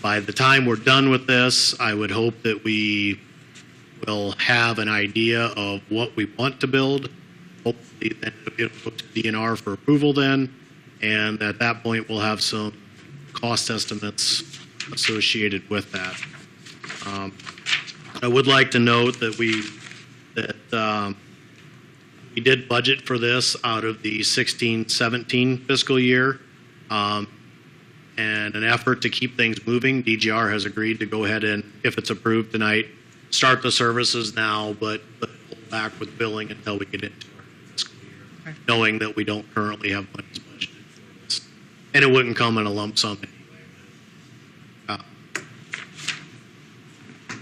By the time we're done with this, I would hope that we will have an idea of what we want to build. Hopefully then it'll go to DNR for approval then, and at that point we'll have some cost estimates associated with that. I would like to note that we did budget for this out of the 16-17 fiscal year. And an effort to keep things moving, DGR has agreed to go ahead and, if it's approved tonight, start the services now, but hold back with billing until we get into our fiscal year, knowing that we don't currently have money budgeted for this. And it wouldn't come in a lump sum anyway.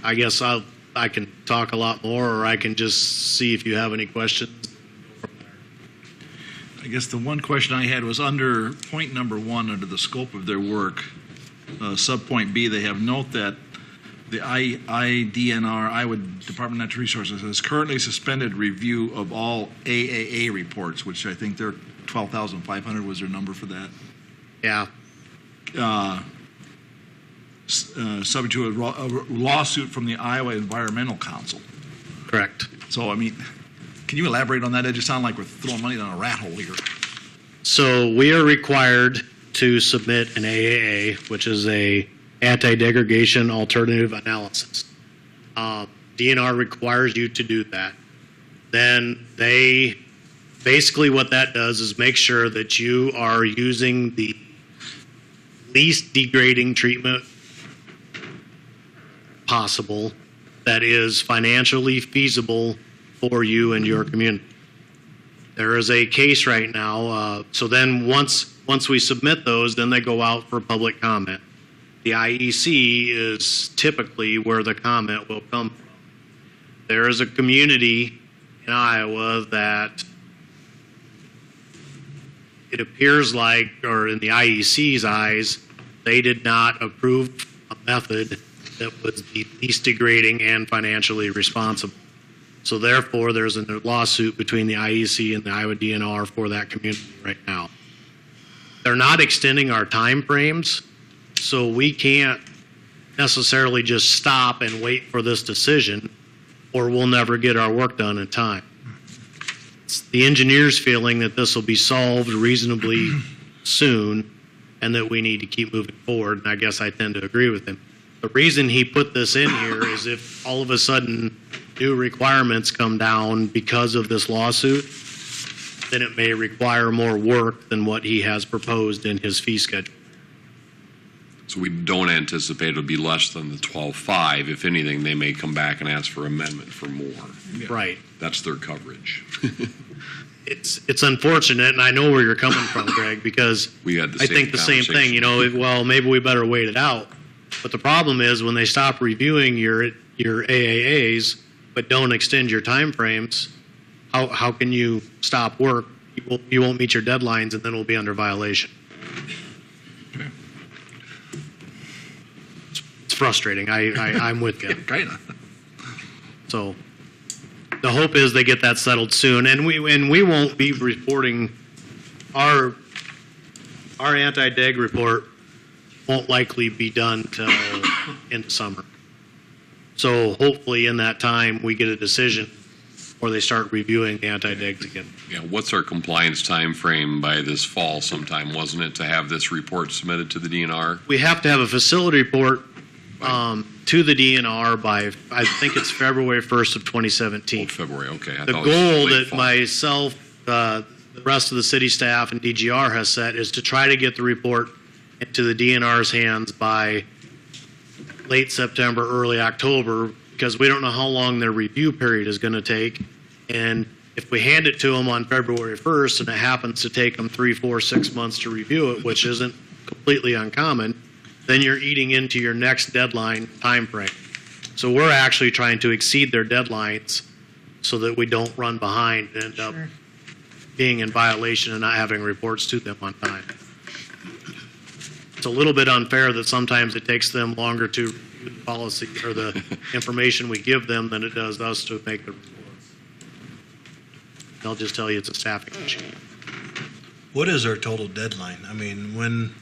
I guess I can talk a lot more, or I can just see if you have any questions. I guess the one question I had was under point number 1, under the scope of their work, subpoint B, they have note that the IDNR, Iowa Department of Natural Resources, has currently suspended review of all AAA reports, which I think they're 12,500 was their number for that. Yeah. Subject to a lawsuit from the Iowa Environmental Council. Correct. So, I mean, can you elaborate on that? It just sounds like we're throwing money down a rat hole here. So we are required to submit an AAA, which is a anti-degradation alternative analysis. DNR requires you to do that. Then they, basically what that does is make sure that you are using the least degrading treatment possible that is financially feasible for you and your community. There is a case right now. So then once we submit those, then they go out for public comment. The IEC is typically where the comment will come from. There is a community in Iowa that it appears like, or in the IEC's eyes, they did not approve a method that was the least degrading and financially responsible. So therefore, there's a lawsuit between the IEC and the Iowa DNR for that community right now. They're not extending our time frames, so we can't necessarily just stop and wait for this decision, or we'll never get our work done in time. It's the engineer's feeling that this will be solved reasonably soon and that we need to keep moving forward, and I guess I tend to agree with him. The reason he put this in here is if all of a sudden new requirements come down because of this lawsuit, then it may require more work than what he has proposed in his fee schedule. So we don't anticipate it'll be less than the 12.5. If anything, they may come back and ask for amendment for more. Right. That's their coverage. It's unfortunate, and I know where you're coming from, Greg, because We had the I same think the same thing. You know, well, maybe we better wait it out. But the problem is when they stop reviewing your AAAs, but don't extend your time frames, how can you stop work? You won't meet your deadlines, and then we'll be under violation. Okay. It's frustrating. I'm with you. Kind of. So the hope is they get that settled soon, and we won't be reporting our anti-deg report won't likely be done till in the summer. So hopefully in that time we get a decision before they start reviewing the anti-digs again. Yeah, what's our compliance time frame by this fall sometime, wasn't it, to have this report submitted to the DNR? We have to have a facility report to the DNR by, I think it's February 1st of 2017. Oh, February, okay. I The thought it was goal late that fall. myself, the rest of the city staff, and DGR has set is to try to get the report into the DNR's hands by late September, early October, because we don't know how long their review period is going to take. And if we hand it to them on February 1st and it happens to take them 3, 4, 6 months to review it, which isn't completely uncommon, then you're eating into your next deadline timeframe. So we're actually trying to exceed their deadlines so that we don't run behind and end up being in violation and not having reports to them on time. It's a little bit unfair that sometimes it takes them longer to review the policy or the information we give them than it does us to make the reports. They'll just tell you it's a staffing issue. What is our total deadline? I mean, when,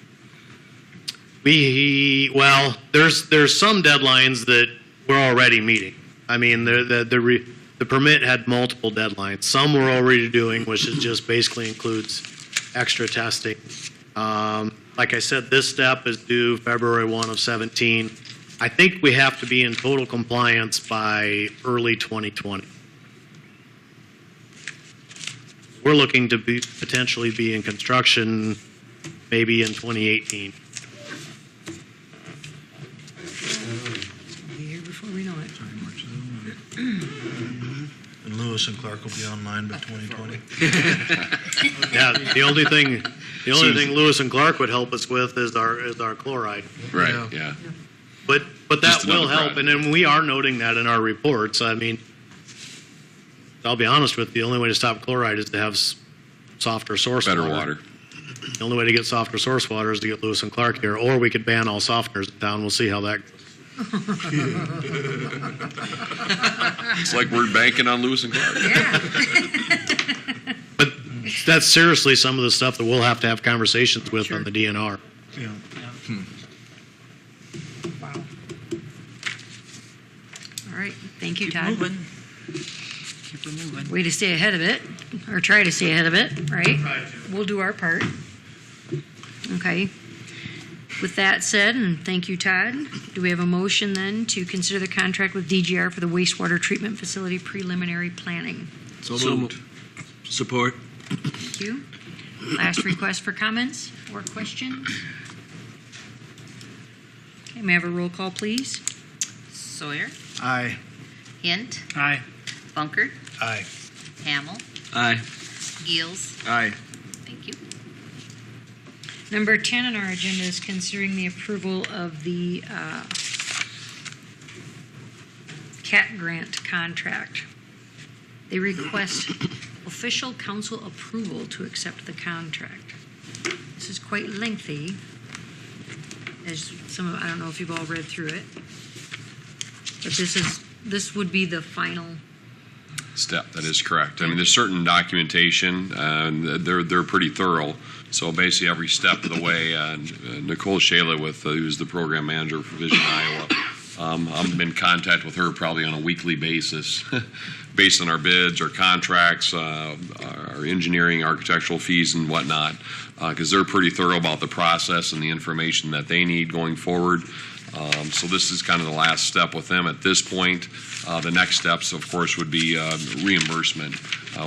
Well, there's some deadlines that we're already meeting. I mean, the permit had multiple deadlines. Some we're already doing, which is just basically includes extra testing. Like I said, this step is due February 1 of 17. I think we have to be in total compliance by early 2020. We're looking to potentially be in construction maybe in 2018. Be here before we know it. and Lewis and Clark will be online by 2020? Yeah, the only thing Lewis and Clark would help us with is our chloride. Right, yeah. But that Just will another help, and then we are noting that in our reports. I mean, I'll be honest with you, the only way to stop chloride is to have softer source Better water. The only way to get softer source water is to get Lewis and Clark here, or we could ban all softeners in town. We'll see how that goes. It's like we're banking on Lewis and Clark. But that's seriously some of the stuff that we'll have to have conversations with on the DNR. Yeah. Wow. All right, thank you, Todd. Keep her moving. Way to stay ahead of it, or try to stay ahead of it, right? We'll do our part. Okay. With that said, and thank you, Todd, do we have a motion then to consider the contract with DGR for the wastewater treatment facility preliminary planning? So moved. Support. Thank you. Last request for comments or questions? Okay, may I have a roll call, please? Sawyer, Aye. Hint, Aye. Bunkert, Aye. Hamel, Aye. Geels. Aye. Thank you. Number 10 on our agenda is considering the approval of the CAT grant contract. They request official council approval to accept the contract. This is quite lengthy. As I don't know if you've all read through it, but this would be the final. Step, that is correct. I mean, there's certain documentation, and they're pretty thorough. So basically, every step of the way, Nicole Shayla, who's the program manager for Vision Iowa, I'm in contact with her probably on a weekly basis, based on our bids, our contracts, our engineering, architectural fees, and whatnot, because they're pretty thorough about the process and the information that they need going forward. So this is kind of the last step with them at this point. The next steps, of course, would be reimbursement.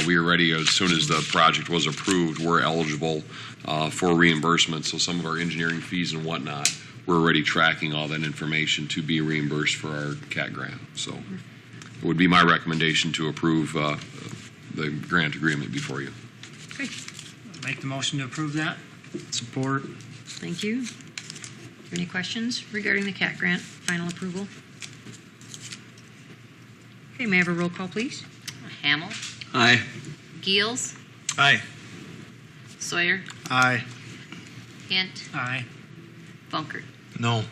We are ready, as soon as the project was approved, we're eligible for reimbursement. So some of our engineering fees and whatnot, we're already tracking all that information to be reimbursed for our CAT grant. So it would be my recommendation to approve the grant agreement before you. Okay, Make the motion to approve that. Support. thank you. Any questions regarding the CAT grant final approval? Okay, may I have a roll call, please? Hamel, Aye. Geels, Aye. Sawyer, Aye. Hint, Aye. Bunkert. No.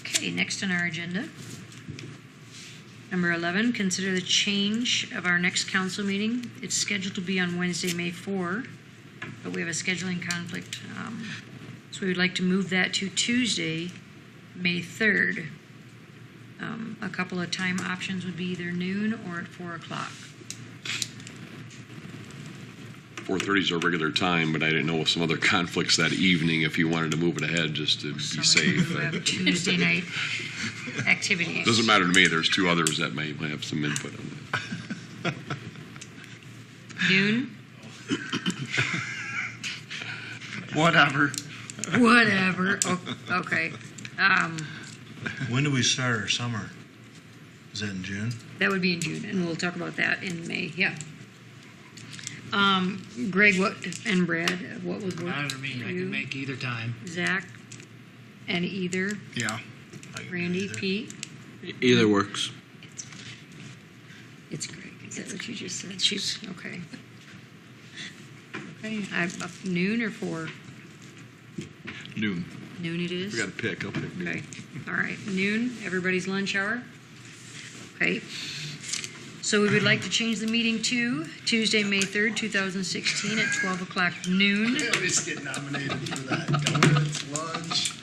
Okay, next on our agenda. Number 11, consider the change of our next council meeting. It's scheduled to be on Wednesday, May 4, but we have a scheduling conflict. So We would like to move that to Tuesday, May 3rd. A couple of time options would be either noon or at 4 o'clock. 4:30 is our regular time, but I didn't know with some other conflicts that evening if you wanted to move it ahead just to be Some safe. who have Tuesday night activities. Doesn't matter to me. There's two others that might have some input on that. Noon? Whatever. Whatever. Okay. When do we start our summer? Is that in June? That would be in June, and we'll talk about that in May. Yeah. Greg, what, and Brad, what would work? Matter to me, I for you? can make either time. Zach, and either. Yeah. Randy, Pete. Either works. It's Greg. Is that what you just said? She's okay. Okay. Noon or 4? Noon. Noon it is. We got to pick. I'll pick noon. Okay, all right, noon, everybody's lunch hour? Okay, so we would like to change the meeting to Tuesday, May 3rd, 2016 at 12 o'clock noon. I always get nominated for that. Donuts, lunch.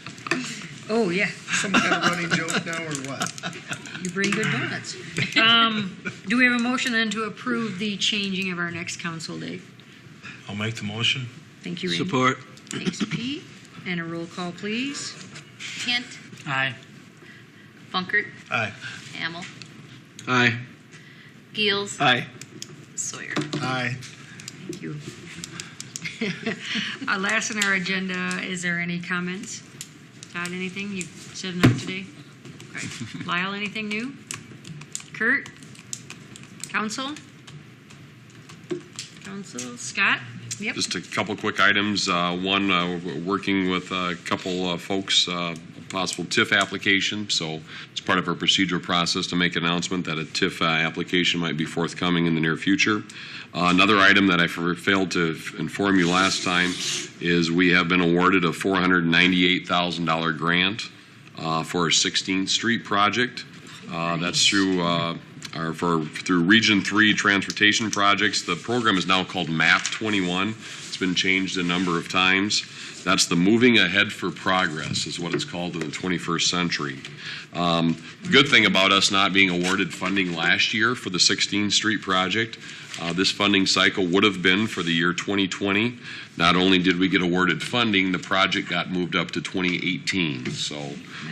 Oh, yeah, Some kind of running joke now or what? you bring good donuts. Do we have a motion then to approve the changing of our next council date? I'll make the motion. Thank you, Randy. Support. Thanks, Pete. And a roll call, please. Hint, Aye. Funkert, Aye. Hamel, Aye. Geels, Aye. Sawyer. Aye. Thank you. Last on our agenda, is there any comments? Todd, anything? You said enough today? Okay. Lyle, anything new? Kurt? Council? Council? Scott? Yep. Just a couple quick items. One, we're working with a couple folks, possible TIF application. So it's part of our procedural process to make an announcement that a TIF application might be forthcoming in the near future. Another item that I failed to inform you last time is we have been awarded a $498,000 grant for our 16th Street project. That's through through Region 3 Transportation Projects. The program is now called MAP 21. It's been changed a number of times. That's the Moving Ahead for Progress is what it's called in the 21st century. Good thing about us not being awarded funding last year for the 16th Street project, this funding cycle would have been for the year 2020. Not only did we get awarded funding, the project got moved up to 2018. So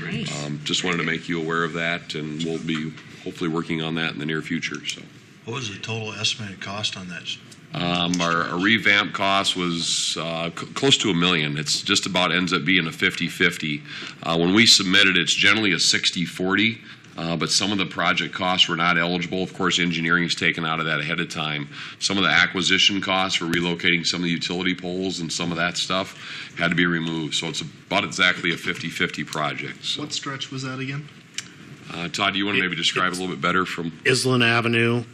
Nice. just wanted to make you aware of that, and we'll be hopefully working on that in the near future. So What was the total estimated cost on that? our revamp cost was close to $1 million. It's just about ends up being a 50-50. When we submitted, it's generally a 60-40. But some of the project costs were not eligible. Of course, engineering is taken out of that ahead of time. Some of the acquisition costs for relocating some of the utility poles and some of that stuff had to be removed. So it's about exactly a 50-50 project. So, What stretch was that again? Todd, do you want to maybe describe a little bit better from? Island Avenue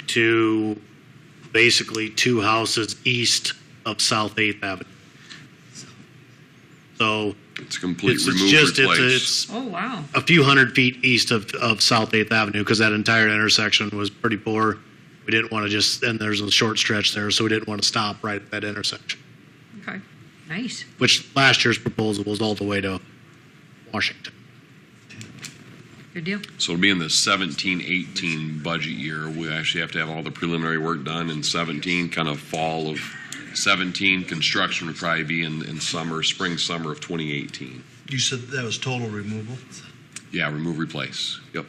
to basically 2 houses east of South 8th Avenue. So It's a complete it's remove, just, replace. it's Oh, wow. a few hundred feet east of South 8th Avenue because that entire intersection was pretty poor. We didn't want to just, and there's a short stretch there, so we didn't want to stop right at that intersection, Okay, nice. which last year's proposal was all the way to Washington. Good deal. So it'll be in the 17-18 budget year. We actually have to have all the preliminary work done in 17, kind of fall of 17. Construction would probably be in spring, summer of 2018. You said that was total removal? Yeah, remove, replace. Yep.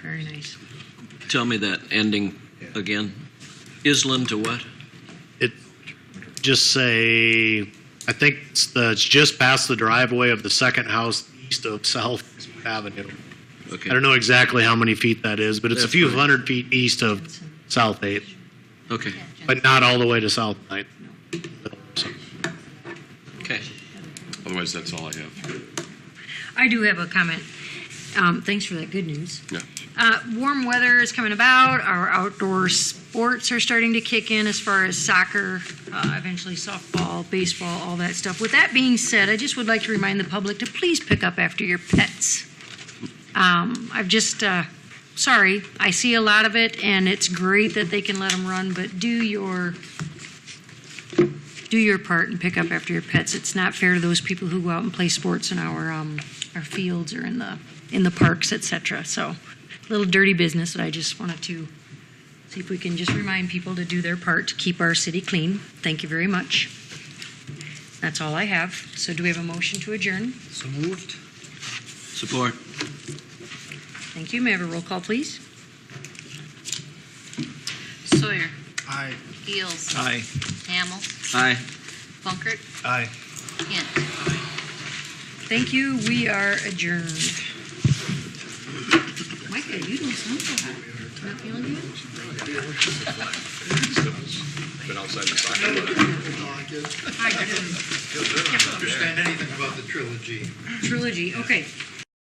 Very nice. Tell me that ending again. Island to what? It just say, I think it's just past the driveway of the second house east of South Avenue. Okay. I don't know exactly how many feet that is, but it's a That's few fine. hundred feet east of South 8th, Okay. but not all the way to South 9th. So, Okay. Otherwise, that's all I have. I do have a comment. Thanks for that good news. Yeah. Warm weather is coming about. Our outdoor sports are starting to kick in as far as soccer, eventually softball, baseball, all that stuff. With that being said, I just would like to remind the public to please pick up after your pets. I've just, sorry, I see a lot of it, and it's great that they can let them run, but do your do your part and pick up after your pets. It's not fair to those people who go out and play sports in our fields or in the parks, etc. So, a little dirty business that I just wanted to see if we can just remind people to do their part to keep our city clean. Thank you very much. That's all I have. So, do we have a motion to adjourn? So moved. Support. Thank you. May I have a roll call, please? Sawyer. Aye. Gills. Aye. Hamel. Aye. Funkert. Aye. Kent. Thank you. We are adjourned. Micah, you don't sound so hot. Not feeling good? Been outside the soccer. I didn't understand anything about the trilogy. Trilogy. Okay.